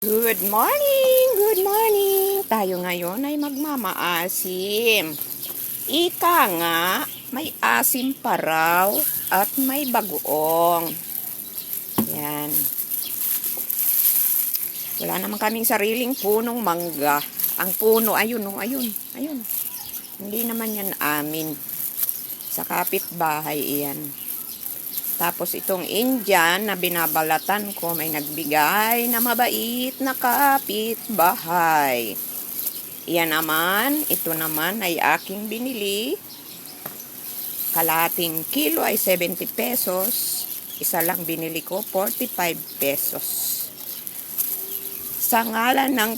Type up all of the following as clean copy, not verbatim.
Good morning! Good morning! Tayo ngayon ay magmamaasim. Ika nga, may asim pa raw at may bagoong. Yan. Wala naman kaming sariling punong mangga. Ang puno, ayun, oh, ayun, ayun. Hindi naman yan amin. Sa kapitbahay iyan. Tapos itong Indian na binabalatan ko, may nagbigay na mabait na kapitbahay. Iyan naman, ito naman ay aking binili. Kalating kilo ay 70 pesos. Isa lang binili ko, 45 pesos. Sa ngalan ng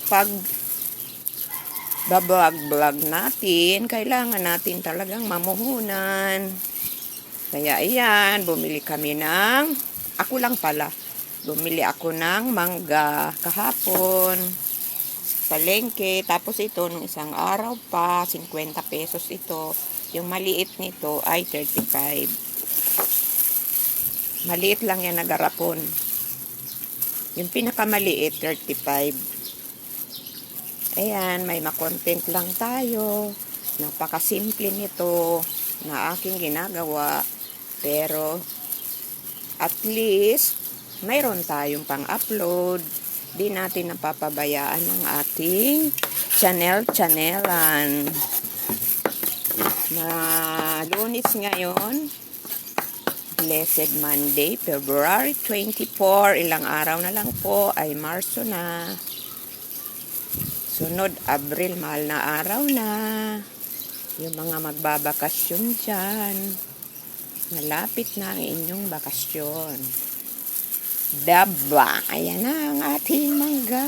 pag-vlog natin, kailangan natin talagang mamuhunan. Kaya ayan, bumili kami ako lang pala, bumili ako ng mangga kahapon, palengke, tapos ito, nung isang araw pa, 50 pesos ito, yung maliit nito ay 35. Maliit lang yan na garapon. Yung pinakamaliit, 35. Ayan, may makontent lang tayo, napakasimple nito, na aking ginagawa. Pero, at least, mayroon tayong pang-upload. Di natin napapabayaan ang ating channel-channelan. Na Lunes ngayon, Blessed Monday, February 24. Ilang araw na lang po ay Marso na. Sunod, Abril, mahal na araw na. Yung mga magbabakasyon dyan. Malapit na ang inyong bakasyon. Daba. Ayan na ang ating mangga.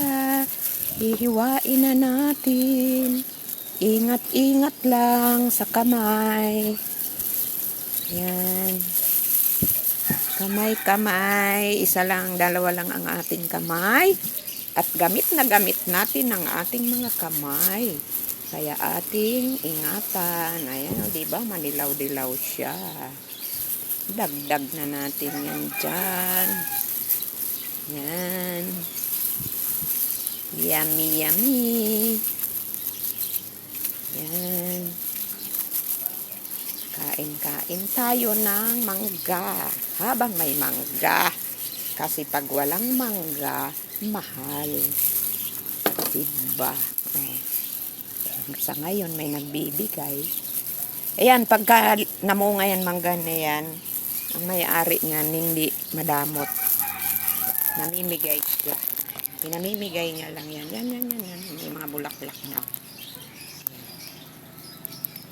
Ihiwain na natin. Ingat-ingat lang sa kamay. Ayan. Kamay-kamay. Isa lang, dalawa lang ang ating kamay. At gamit na gamit natin ang ating mga kamay. Kaya ating ingatan. Ayan, di ba? Manilaw-dilaw siya. Dagdag na natin yan dyan. Yan. Yummy, yummy. Yan. Kain-kain tayo ng mangga. Habang may mangga. Kasi pag walang mangga, mahal. Diba? Sa ngayon, may nagbibigay. Ayan, pagka namunga yan, mangga na yan, ang may-ari niyan, hindi madamot. Namimigay siya. Pinamimigay niya lang yan. Yan. May mga bulaklak na.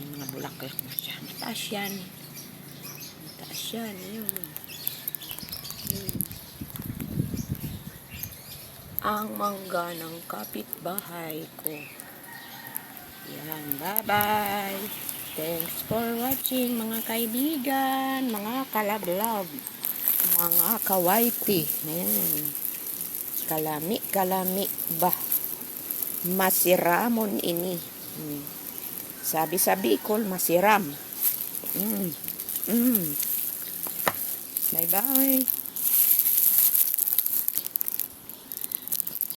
May mga bulaklak na siya. Mataas yan. Mataas yan. Ang mangga ng kapitbahay ko. Yan. Bye-bye. Thanks for watching mga kaibigan, mga kalablab, mga kawaiti. Ayan. Kalami ba? Masiramon ini. Sabi sa Bicol, masiram. Bye-bye.